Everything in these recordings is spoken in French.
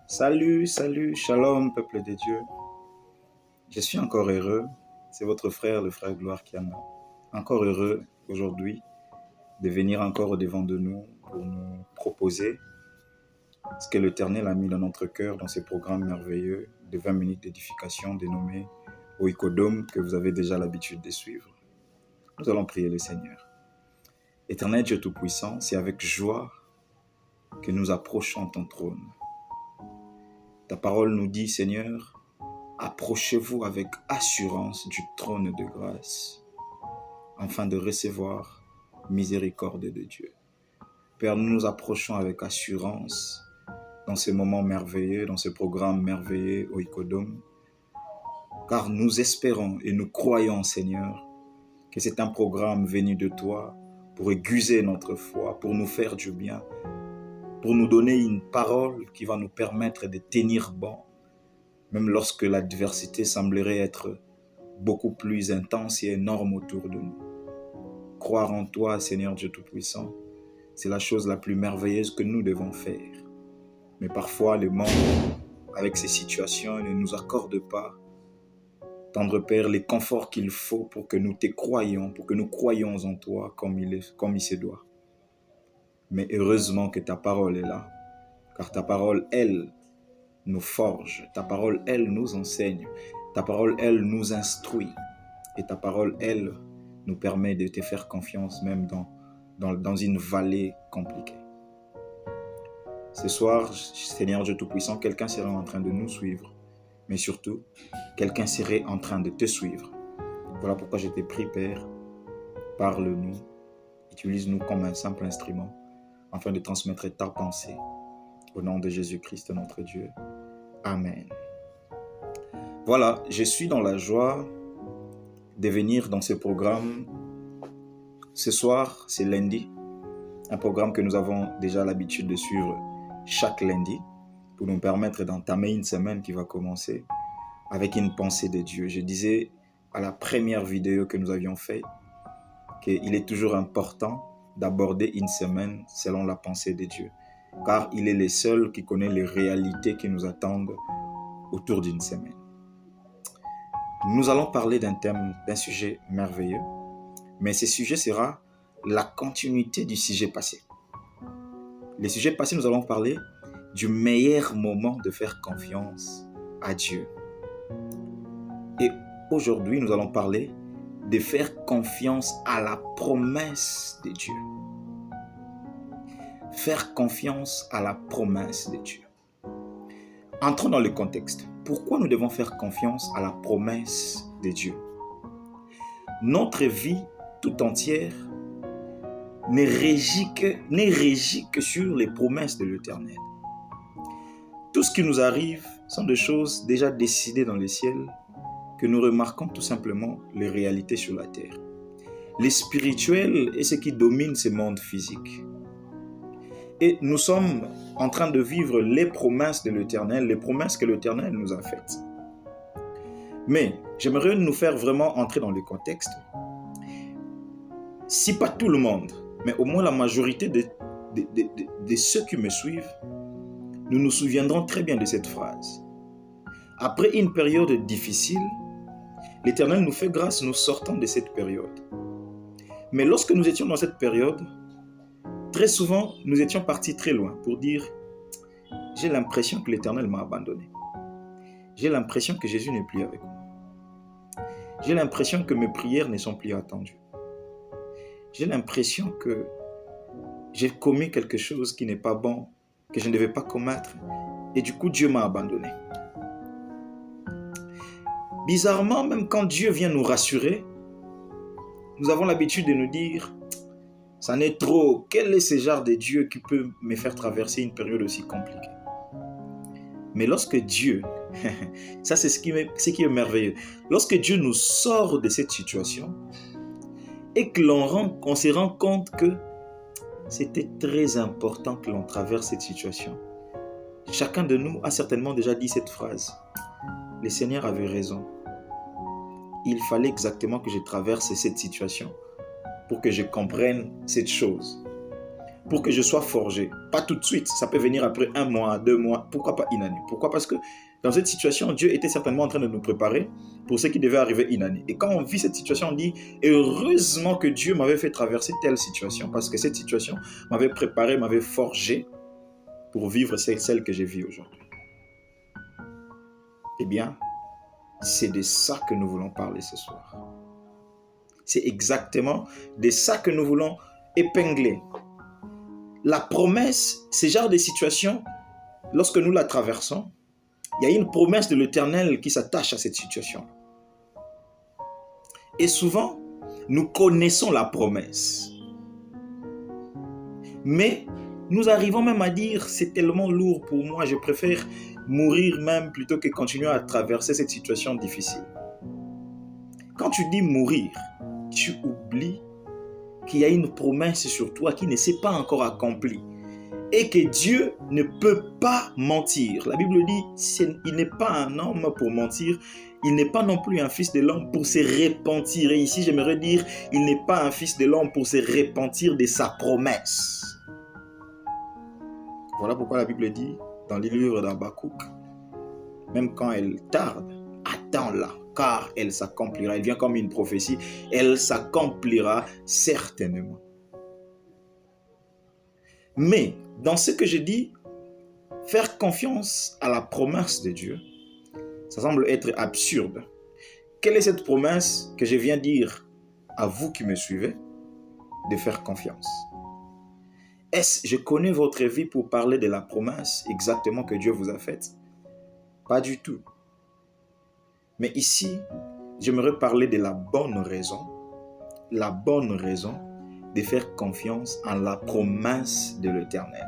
Salut, salut, shalom, peuple de Dieu. Je suis encore heureux. C'est votre frère, le frère Gloire Kiana. Encore heureux aujourd'hui de venir encore au devant de nous pour nous proposer ce que l'Éternel a mis dans notre cœur dans ces programmes merveilleux de 20 minutes d'édification dénommés Oikodome que vous avez déjà l'habitude de suivre. Nous allons prier le Seigneur. Éternel Dieu Tout-Puissant, c'est avec joie que nous approchons ton trône. Ta parole nous dit, Seigneur, approchez-vous avec assurance du trône de grâce, afin de recevoir miséricorde de Dieu. Père, nous nous approchons avec assurance dans ces moments merveilleux, dans ce programme merveilleux au Oikodome, car nous espérons et nous croyons, Seigneur, que c'est un programme venu de toi pour aiguiser notre foi, pour nous faire du bien, pour nous donner une parole qui va nous permettre de tenir bon, même lorsque l'adversité semblerait être beaucoup plus intense et énorme autour de nous. Croire en toi, Seigneur Dieu Tout-Puissant, c'est la chose la plus merveilleuse que nous devons faire. Mais parfois, le monde, avec ces situations, ne nous accorde pas, tendre Père, les conforts qu'il faut pour que nous te croyions, pour que nous croyions en toi comme il se doit. Mais heureusement que ta parole est là, car ta parole, elle, nous forge, ta parole, elle, nous enseigne, ta parole, elle, nous instruit, et ta parole, elle, nous permet de te faire confiance même dans une vallée compliquée. Ce soir, Seigneur Dieu Tout-Puissant, quelqu'un serait en train de nous suivre, mais surtout, quelqu'un serait en train de te suivre. Voilà pourquoi je t'ai prie, Père, parle-nous, utilise-nous comme un simple instrument, afin de transmettre ta pensée. Au nom de Jésus-Christ, notre Dieu. Amen. Voilà, je suis dans la joie de venir dans ce programme. Ce soir, c'est lundi, un programme que nous avons déjà l'habitude de suivre chaque lundi pour nous permettre d'entamer une semaine qui va commencer avec une pensée de Dieu. Je disais à la première vidéo que nous avions faite qu'il est toujours important d'aborder une semaine selon la pensée de Dieu, car il est le seul qui connaît les réalités qui nous attendent autour d'une semaine. Nous allons parler d'un sujet merveilleux, mais ce sujet sera la continuité du sujet passé. Le sujet passé, nous allons parler du meilleur moment de faire confiance à Dieu. Et aujourd'hui, nous allons parler de faire confiance à la promesse de Dieu. Faire confiance à la promesse de Dieu. Entrons dans le contexte. Pourquoi nous devons faire confiance à la promesse de Dieu? Notre vie tout entière n'est régie que sur les promesses de l'Éternel. Tout ce qui nous arrive sont des choses déjà décidées dans le ciel, que nous remarquons tout simplement les réalités sur la terre. Le spirituel est ce qui domine ce monde physique. Et nous sommes en train de vivre les promesses de l'Éternel, les promesses que l'Éternel nous a faites. Mais j'aimerais nous faire vraiment entrer dans le contexte. Si pas tout le monde, mais au moins la majorité de ceux qui me suivent, nous nous souviendrons très bien de cette phrase. Après une période difficile, l'Éternel nous fait grâce, nous sortons de cette période. Mais lorsque nous étions dans cette période, très souvent, nous étions partis très loin pour dire « J'ai l'impression que l'Éternel m'a abandonné. J'ai l'impression que Jésus n'est plus avec moi. J'ai l'impression que mes prières ne sont plus attendues. J'ai l'impression que j'ai commis quelque chose qui n'est pas bon, que je ne devais pas commettre, et du coup Dieu m'a abandonné. » Bizarrement, même quand Dieu vient nous rassurer, nous avons l'habitude de nous dire « Ça n'est trop, quel est ce genre de Dieu qui peut me faire traverser une période aussi compliquée ?» Mais lorsque Dieu, ça c'est ce qui est merveilleux, lorsque Dieu nous sort de cette situation et que on se rend compte que c'était très important que l'on traverse cette situation. Chacun de nous a certainement déjà dit cette phrase. Le Seigneur avait raison. Il fallait exactement que je traverse cette situation pour que je comprenne cette chose. pour que je sois forgé. Pas tout de suite, ça peut venir après 1 mois, 2 mois, pourquoi pas une année? Pourquoi? Parce que dans cette situation, Dieu était certainement en train de nous préparer pour ce qui devait arriver une année. Et quand on vit cette situation, on dit, heureusement que Dieu m'avait fait traverser telle situation, parce que cette situation m'avait préparé, m'avait forgé pour vivre celle que je vis aujourd'hui. Eh bien, c'est de ça que nous voulons parler ce soir. C'est exactement de ça que nous voulons épingler. La promesse, ce genre de situation, lorsque nous la traversons, il y a une promesse de l'Éternel qui s'attache à cette situation. Et souvent, nous connaissons la promesse. Mais nous arrivons même à dire, c'est tellement lourd pour moi, je préfère mourir même plutôt que continuer à traverser cette situation difficile. Quand tu dis mourir, tu oublies qu'il y a une promesse sur toi qui ne s'est pas encore accomplie et que Dieu ne peut pas mentir. La Bible dit, il n'est pas un homme pour mentir, il n'est pas non plus un fils de l'homme pour se repentir. Et ici, j'aimerais dire, il n'est pas un fils de l'homme pour se repentir de sa promesse. Voilà pourquoi la Bible dit, dans le livre d'Habakkuk, même quand elle tarde, attends-la, car elle s'accomplira. Elle vient comme une prophétie, elle s'accomplira certainement. Mais, dans ce que je dis, faire confiance à la promesse de Dieu, ça semble être absurde. Quelle est cette promesse que je viens dire à vous qui me suivez, de faire confiance? Est-ce, je connais votre vie pour parler de la promesse exactement que Dieu vous a faite? Pas du tout. Mais ici, j'aimerais parler de la bonne raison de faire confiance en la promesse de l'Éternel.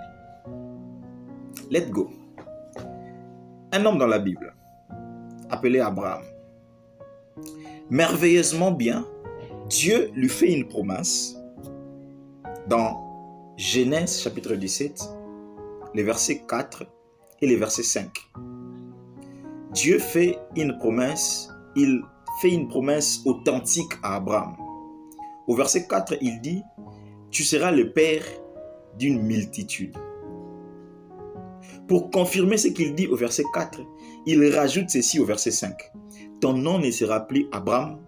Let's go. Un homme dans la Bible, appelé Abraham. Merveilleusement bien, Dieu lui fait une promesse dans Genèse chapitre 17, les versets 4 et les versets 5. Dieu fait une promesse, il fait une promesse authentique à Abraham. Au verset 4, il dit, « Tu seras le père d'une multitude. » Pour confirmer ce qu'il dit au verset 4, il rajoute ceci au verset 5. « Ton nom ne sera plus Abraham,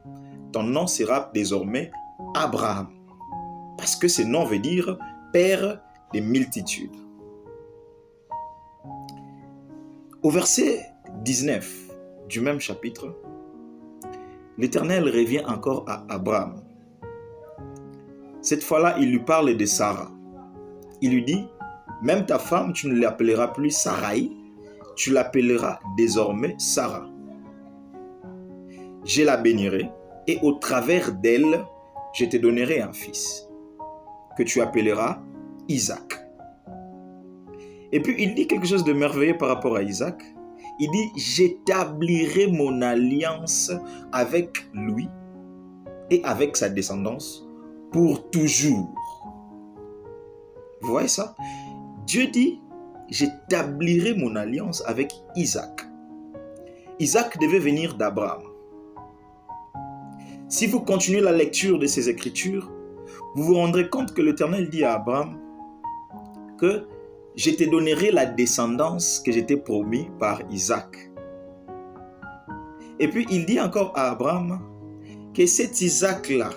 ton nom sera désormais Abraham. » Parce que ce nom veut dire « père des multitudes. » Au verset 19 du même chapitre, l'Éternel revient encore à Abraham. Cette fois-là, il lui parle de Sarah. Il lui dit, même ta femme, tu ne l'appelleras plus Sarai, tu l'appelleras désormais Sarah. Je la bénirai et au travers d'elle, je te donnerai un fils que tu appelleras Isaac. Et puis il dit quelque chose de merveilleux par rapport à Isaac. Il dit, j'établirai mon alliance avec lui et avec sa descendance pour toujours. Vous voyez ça? Dieu dit, j'établirai mon alliance avec Isaac. Isaac devait venir d'Abraham. Si vous continuez la lecture de ces écritures, vous vous rendrez compte que l'Éternel dit à Abraham que je te donnerai la descendance que je t'ai promis par Isaac. Et puis il dit encore à Abraham que cet Isaac-là,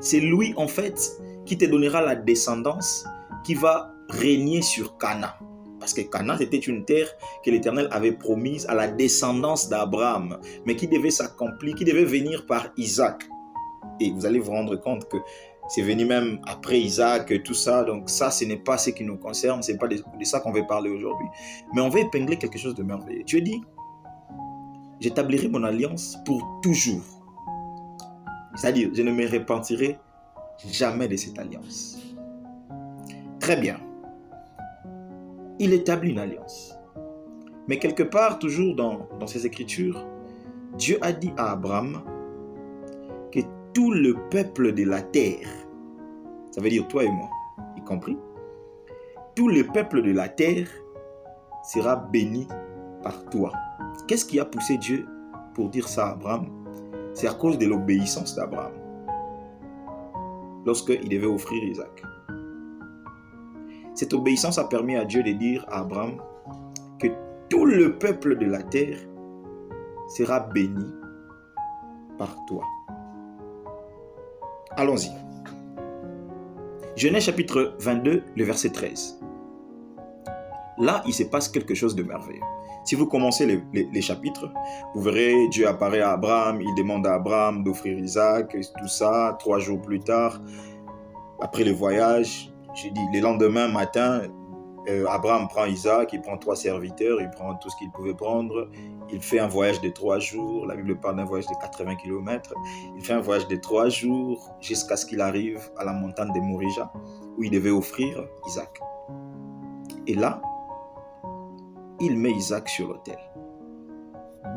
c'est lui en fait qui te donnera la descendance qui va régner sur Canaan. Parce que Canaan c'était une terre que l'Éternel avait promise à la descendance d'Abraham, mais qui devait s'accomplir, qui devait venir par Isaac. Et vous allez vous rendre compte que c'est venu même après Isaac, tout ça. Donc ça, ce n'est pas ce qui nous concerne. Ce n'est pas de ça qu'on veut parler aujourd'hui. Mais on va épingler quelque chose de merveilleux. Dieu dit, j'établirai mon alliance pour toujours. C'est-à-dire, je ne me repentirai jamais de cette alliance. Très bien. Il établit une alliance. Mais quelque part, toujours dans ces écritures, Dieu a dit à Abraham que tout le peuple de la terre, ça veut dire toi et moi, y compris, tout le peuple de la terre sera béni par toi. Qu'est-ce qui a poussé Dieu pour dire ça à Abraham? C'est à cause de l'obéissance d'Abraham lorsqu'il devait offrir Isaac. Cette obéissance a permis à Dieu de dire à Abraham que tout le peuple de la terre sera béni par toi. Allons-y. Genèse chapitre 22, le verset 13. Là, il se passe quelque chose de merveilleux. Si vous commencez les chapitres, vous verrez, Dieu apparaît à Abraham, il demande à Abraham d'offrir Isaac, tout ça, 3 jours plus tard, après le voyage, j'ai dit, le lendemain matin, Abraham prend Isaac, il prend 3 serviteurs, il prend tout ce qu'il pouvait prendre, il fait un voyage de 3 jours, la Bible parle d'un voyage de 80 km, il fait un voyage de 3 jours jusqu'à ce qu'il arrive à la montagne de Morija, où il devait offrir Isaac. Et là, il met Isaac sur l'autel.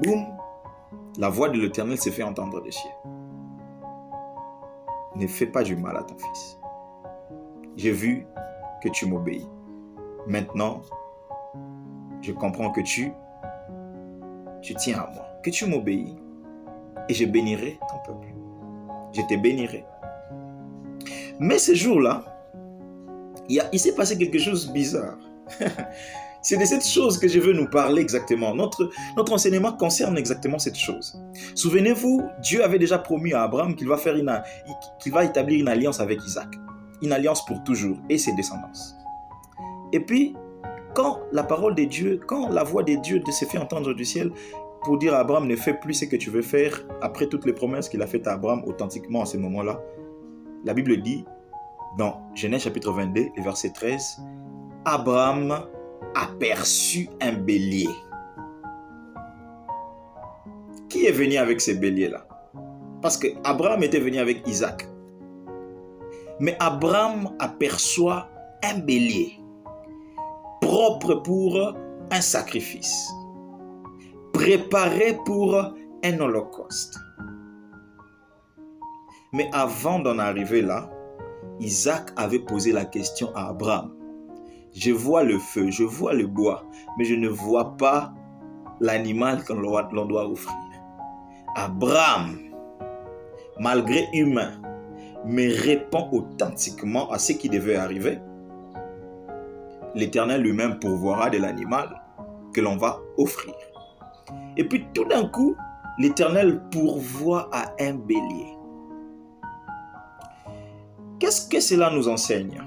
Boum, la voix de l'Éternel se fait entendre des cieux. Ne fais pas du mal à ton fils. J'ai vu que tu m'obéis. Maintenant, je comprends que tu tiens à moi, que tu m'obéis et je bénirai ton peuple. Je te bénirai. Mais ce jour-là, il s'est passé quelque chose de bizarre. C'est de cette chose que je veux nous parler exactement. Notre enseignement concerne exactement cette chose. Souvenez-vous, Dieu avait déjà promis à Abraham qu'il va établir une alliance avec Isaac. Une alliance pour toujours et ses descendants. Et puis, quand la parole de Dieu, quand la voix de Dieu se fait entendre du ciel pour dire à Abraham, ne fais plus ce que tu veux faire, après toutes les promesses qu'il a faites à Abraham authentiquement à ce moment-là, la Bible dit, dans Genèse chapitre 22, le verset 13, Abraham aperçut un bélier. Qui est venu avec ce bélier-là? Parce que Abraham était venu avec Isaac. Mais Abraham aperçoit un bélier propre pour un sacrifice, préparé pour un holocauste. Mais avant d'en arriver là, Isaac avait posé la question à Abraham. Je vois le feu, je vois le bois, mais je ne vois pas l'animal que l'on doit offrir. Abraham, malgré humain, me répond authentiquement à ce qui devait arriver. L'Éternel lui-même pourvoira de l'animal que l'on va offrir. Et puis tout d'un coup, l'Éternel pourvoit à un bélier. Qu'est-ce que cela nous enseigne?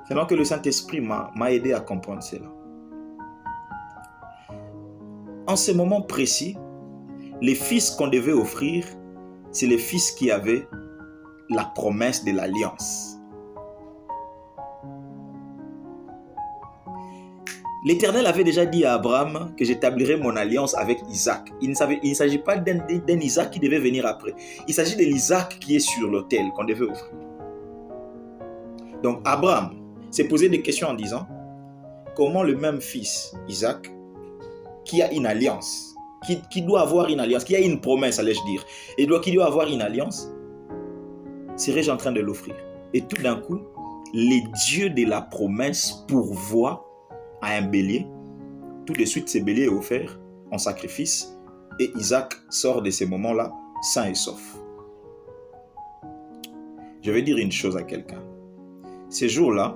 C'est donc que le Saint-Esprit m'a aidé à comprendre cela. En ce moment précis, les fils qu'on devait offrir, c'est les fils qui avaient la promesse de l'alliance. L'Éternel avait déjà dit à Abraham que j'établirais mon alliance avec Isaac. Il ne s'agit pas d'un Isaac qui devait venir après. Il s'agit de l'Isaac qui est sur l'autel qu'on devait offrir. Donc Abraham s'est posé des questions en disant comment le même fils, Isaac, qui a une alliance, qui doit avoir une alliance, qui a une promesse, allais-je dire, et qui doit avoir une alliance, serais-je en train de l'offrir? Et tout d'un coup, les dieux de la promesse pourvoient à un bélier. Tout de suite, ce bélier est offert en sacrifice et Isaac sort de ces moments-là sain et sauf. Je vais dire une chose à quelqu'un. Ces jours-là,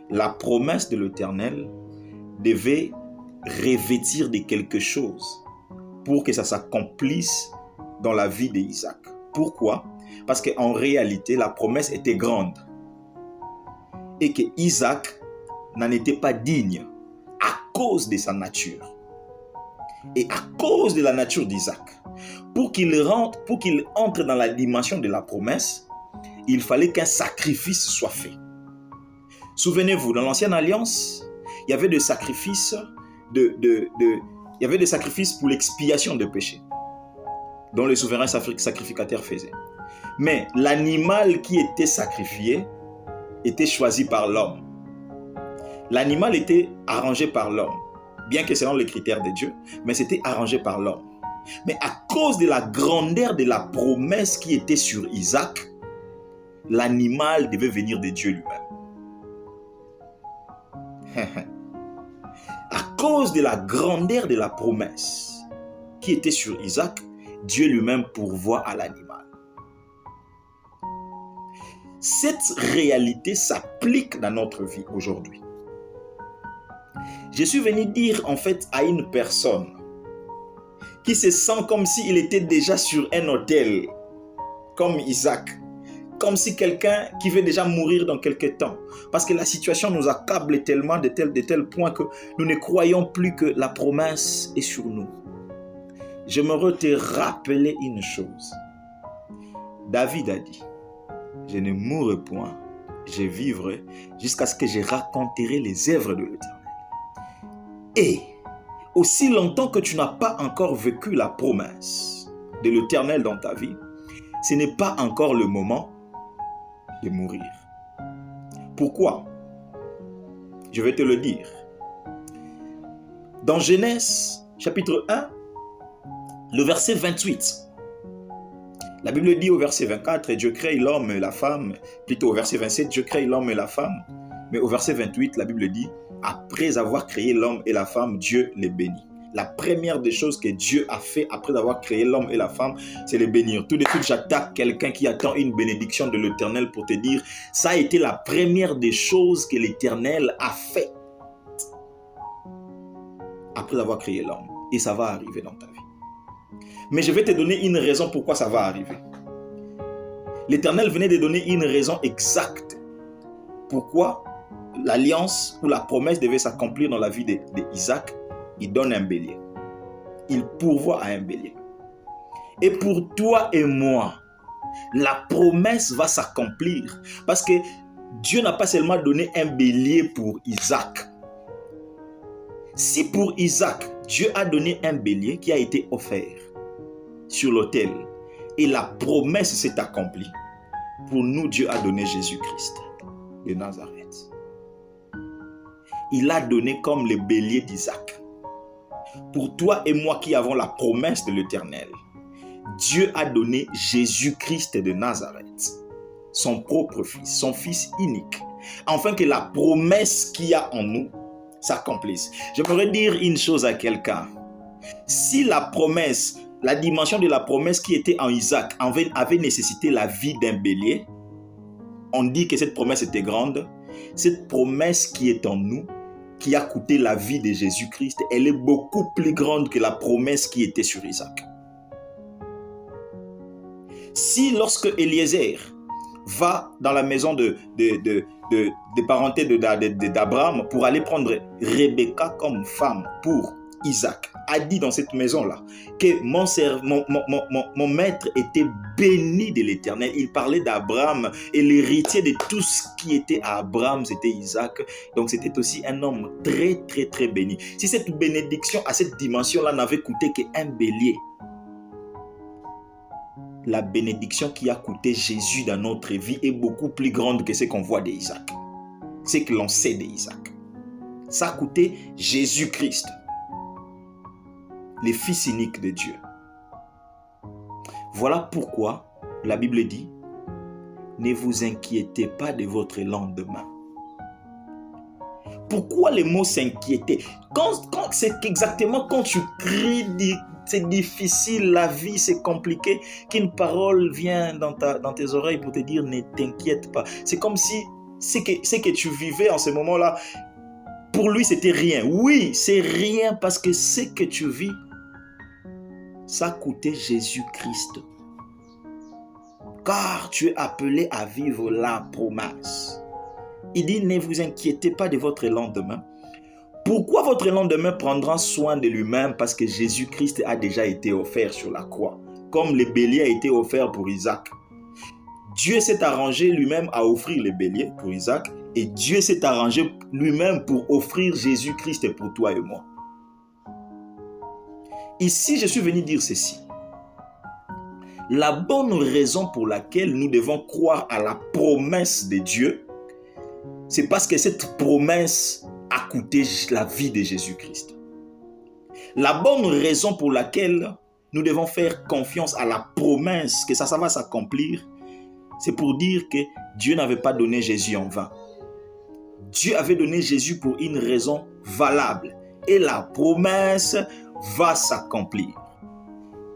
la promesse de l'Éternel devait revêtir de quelque chose pour que ça s'accomplisse dans la vie d'Isaac. Pourquoi? Parce qu'en réalité, la promesse était grande et que Isaac n'en était pas digne à cause de sa nature. Et à cause de la nature d'Isaac, pour qu'il entre dans la dimension de la promesse, il fallait qu'un sacrifice soit fait. Souvenez-vous, dans l'ancienne alliance, il y avait des sacrifices pour l'expiation des péchés, dont le souverain sacrificateur faisait. Mais l'animal qui était sacrifié était choisi par l'homme. L'animal était arrangé par l'homme, bien que selon les critères de Dieu, mais c'était arrangé par l'homme. Mais à cause de la grandeur de la promesse qui était sur Isaac, l'animal devait venir de Dieu lui-même. À cause de la grandeur de la promesse qui était sur Isaac, Dieu lui-même pourvoit à l'animal. Cette réalité s'applique dans notre vie aujourd'hui. Je suis venu dire en fait à une personne qui se sent comme s'il était déjà sur un autel, comme Isaac, comme si quelqu'un qui veut déjà mourir dans quelques temps, parce que la situation nous accable tellement de tel point que nous ne croyons plus que la promesse est sur nous. J'aimerais te rappeler une chose. David a dit, je ne mourrai point, je vivrai jusqu'à ce que je raconterai les œuvres de l'Éternel. Et aussi longtemps que tu n'as pas encore vécu la promesse de l'Éternel dans ta vie, ce n'est pas encore le moment de mourir. Pourquoi? Je vais te le dire. Dans Genèse, chapitre 1, le verset 28, la Bible dit au verset 24, Dieu crée l'homme et la femme, plutôt au verset 27, Dieu crée l'homme et la femme, mais au verset 28, la Bible dit, après avoir créé l'homme et la femme, Dieu les bénit. La première des choses que Dieu a fait après avoir créé l'homme et la femme, c'est les bénir. Tout de suite, j'attaque quelqu'un qui attend une bénédiction de l'Éternel pour te dire, ça a été la première des choses que l'Éternel a fait après avoir créé l'homme. Et ça va arriver dans ta vie. Mais je vais te donner une raison pourquoi ça va arriver. L'Éternel venait de donner une raison exacte pourquoi l'alliance ou la promesse devait s'accomplir dans la vie d'Isaac. Il donne un bélier. Il pourvoit à un bélier. Et pour toi et moi, la promesse va s'accomplir parce que Dieu n'a pas seulement donné un bélier pour Isaac. Si pour Isaac, Dieu a donné un bélier qui a été offert sur l'autel et la promesse s'est accomplie, pour nous, Dieu a donné Jésus-Christ de Nazareth. Il a donné comme le bélier d'Isaac. Pour toi et moi qui avons la promesse de l'Éternel, Dieu a donné Jésus-Christ de Nazareth, son propre fils, son fils unique, afin que la promesse qu'il y a en nous s'accomplisse. J'aimerais dire une chose à quelqu'un. Si la promesse, la dimension de la promesse qui était en Isaac avait nécessité la vie d'un bélier, on dit que cette promesse était grande. Cette promesse qui est en nous, qui a coûté la vie de Jésus-Christ, elle est beaucoup plus grande que la promesse qui était sur Isaac. Si lorsque Eliezer va dans la maison des parentés d'Abraham pour aller prendre Rebecca comme femme pour Isaac, a dit dans cette maison-là que mon maître était béni de l'Éternel. Il parlait d'Abraham et l'héritier de tout ce qui était à Abraham, c'était Isaac. Donc c'était aussi un homme très très très béni. Si cette bénédiction à cette dimension-là n'avait coûté qu'un bélier, la bénédiction qui a coûté Jésus dans notre vie est beaucoup plus grande que ce qu'on voit d'Isaac. Ce que l'on sait d'Isaac. Ça a coûté Jésus-Christ, le Fils unique de Dieu. Voilà pourquoi la Bible dit, ne vous inquiétez pas de votre lendemain. Pourquoi le mot s'inquiéter? C'est exactement quand tu cries, c'est difficile, la vie c'est compliqué, qu'une parole vient dans tes oreilles pour te dire ne t'inquiète pas. C'est comme si ce que tu vivais en ce moment-là, pour lui c'était rien. Oui, c'est rien parce que ce que tu vis, ça a coûté Jésus-Christ. Car tu es appelé à vivre la promesse. Il dit, ne vous inquiétez pas de votre lendemain. Pourquoi votre lendemain prendra soin de lui-même? Parce que Jésus-Christ a déjà été offert sur la croix. Comme le bélier a été offert pour Isaac. Dieu s'est arrangé lui-même à offrir le bélier pour Isaac. Et Dieu s'est arrangé lui-même pour offrir Jésus-Christ pour toi et moi. Ici, je suis venu dire ceci. La bonne raison pour laquelle nous devons croire à la promesse de Dieu, c'est parce que cette promesse a coûté la vie de Jésus-Christ. La bonne raison pour laquelle nous devons faire confiance à la promesse que ça va s'accomplir, c'est pour dire que Dieu n'avait pas donné Jésus en vain. Dieu avait donné Jésus pour une raison valable. Et la promesse va s'accomplir.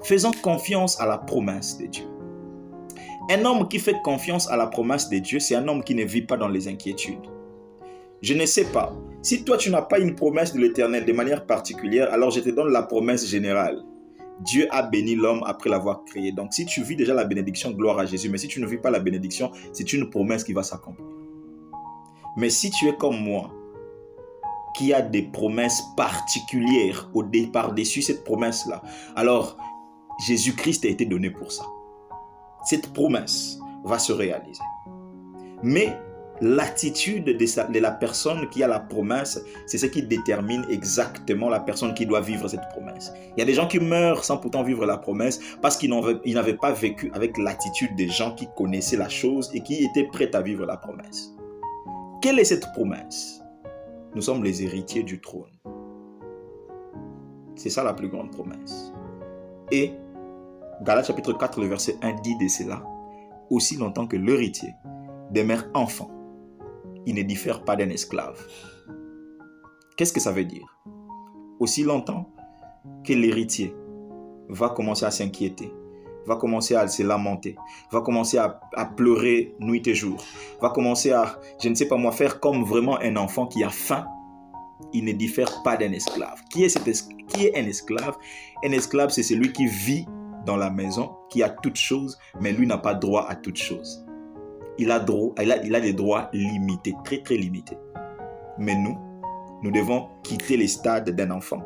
Faisons confiance à la promesse de Dieu. Un homme qui fait confiance à la promesse de Dieu, c'est un homme qui ne vit pas dans les inquiétudes. Je ne sais pas. Si toi, tu n'as pas une promesse de l'Éternel de manière particulière, alors je te donne la promesse générale. Dieu a béni l'homme après l'avoir créé. Donc, si tu vis déjà la bénédiction, gloire à Jésus. Mais si tu ne vis pas la bénédiction, c'est une promesse qui va s'accomplir. Mais si tu es comme moi, qui a des promesses particulières au départ dessus cette promesse-là, alors Jésus-Christ a été donné pour ça. Cette promesse va se réaliser. Mais l'attitude de la personne qui a la promesse, c'est ce qui détermine exactement la personne qui doit vivre cette promesse. Il y a des gens qui meurent sans pourtant vivre la promesse parce qu'ils n'avaient pas vécu avec l'attitude des gens qui connaissaient la chose et qui étaient prêts à vivre la promesse. Quelle est cette promesse? Nous sommes les héritiers du trône. C'est ça la plus grande promesse. Et Galates chapitre 4, le verset 1 dit de cela: aussi longtemps que l'héritier demeure enfant, il ne diffère pas d'un esclave. Qu'est-ce que ça veut dire? Aussi longtemps que l'héritier va commencer à s'inquiéter, va commencer à se lamenter, va commencer à pleurer nuit et jour, va commencer à, je ne sais pas moi, faire comme vraiment un enfant qui a faim, il ne diffère pas d'un esclave. Qui est un esclave? Un esclave, c'est celui qui vit dans la maison, qui a toutes choses, mais lui n'a pas droit à toutes choses. Il a des droits limités, très très limités. Mais nous devons quitter les stades d'un enfant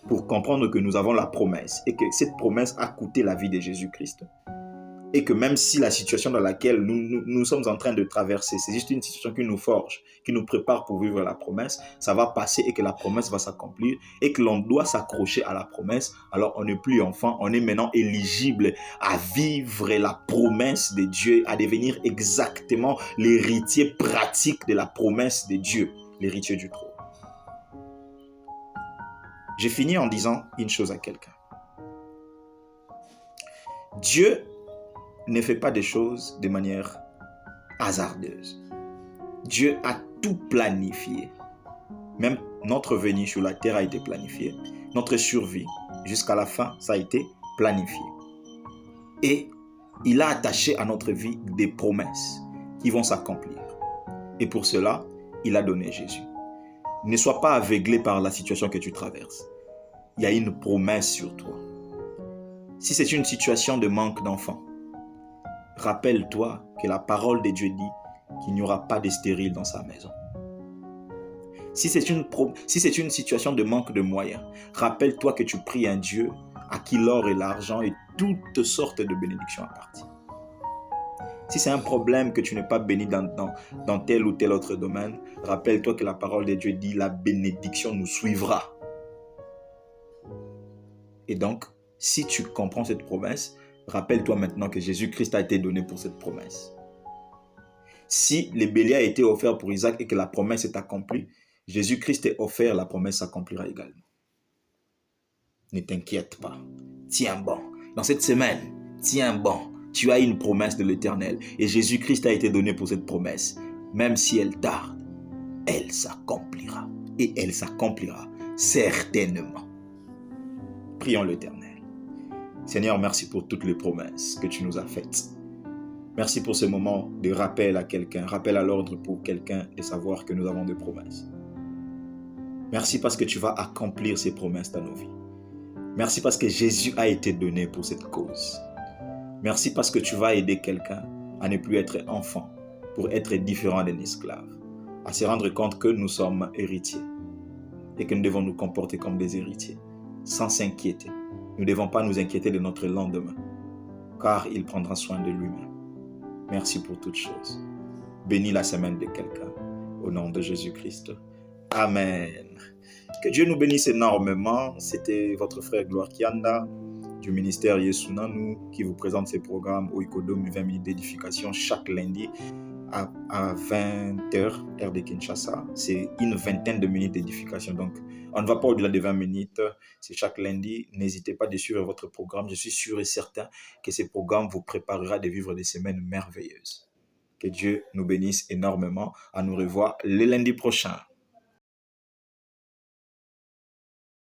pour comprendre que nous avons la promesse et que cette promesse a coûté la vie de Jésus-Christ. Et que même si la situation dans laquelle nous sommes en train de traverser, c'est juste une situation qui nous forge, qui nous prépare pour vivre la promesse, ça va passer et que la promesse va s'accomplir et que l'on doit s'accrocher à la promesse. Alors on n'est plus enfant, on est maintenant éligible à vivre la promesse de Dieu, à devenir exactement l'héritier pratique de la promesse de Dieu, l'héritier du trône. J'ai fini en disant une chose à quelqu'un. Dieu ne fait pas des choses de manière hasardeuse. Dieu a tout planifié. Même notre venue sur la terre a été planifiée. Notre survie jusqu'à la fin, ça a été planifié. Et il a attaché à notre vie des promesses qui vont s'accomplir. Et pour cela, il a donné Jésus. Ne sois pas aveuglé par la situation que tu traverses. Il y a une promesse sur toi. Si c'est une situation de manque d'enfants, rappelle-toi que la parole de Dieu dit qu'il n'y aura pas de stérile dans sa maison. Si c'est une situation de manque de moyens, rappelle-toi que tu pries un Dieu à qui l'or et l'argent et toutes sortes de bénédictions appartiennent. Si c'est un problème que tu n'es pas béni dans tel ou tel autre domaine, rappelle-toi que la parole de Dieu dit la bénédiction nous suivra. Et donc, si tu comprends cette promesse, rappelle-toi maintenant que Jésus-Christ a été donné pour cette promesse. Si le bélier a été offert pour Isaac et que la promesse est accomplie, Jésus-Christ est offert, la promesse s'accomplira également. Ne t'inquiète pas. Tiens bon. Dans cette semaine, tiens bon. Tu as une promesse de l'Éternel et Jésus-Christ a été donné pour cette promesse. Même si elle tarde, elle s'accomplira. Et elle s'accomplira certainement. Prions l'Éternel. Seigneur, merci pour toutes les promesses que tu nous as faites. Merci pour ce moment de rappel à quelqu'un, rappel à l'ordre pour quelqu'un de savoir que nous avons des promesses. Merci parce que tu vas accomplir ces promesses dans nos vies. Merci parce que Jésus a été donné pour cette cause. Merci parce que tu vas aider quelqu'un à ne plus être enfant, pour être différent d'un esclave, à se rendre compte que nous sommes héritiers et que nous devons nous comporter comme des héritiers, sans s'inquiéter. Nous ne devons pas nous inquiéter de notre lendemain, car il prendra soin de lui-même. Merci pour toutes choses. Bénis la semaine de quelqu'un, au nom de Jésus-Christ. Amen. Que Dieu nous bénisse énormément. C'était votre frère Gloire Kianda du ministère Yesunanu qui vous présente ces programmes au Icodome 20 minutes d'édification chaque lundi à 20h, heure de Kinshasa. C'est une vingtaine de minutes d'édification. Donc, on ne va pas au-delà de 20 minutes. C'est chaque lundi. N'hésitez pas à suivre votre programme. Je suis sûr et certain que ce programme vous préparera de vivre des semaines merveilleuses. Que Dieu nous bénisse énormément. À nous revoir le lundi prochain.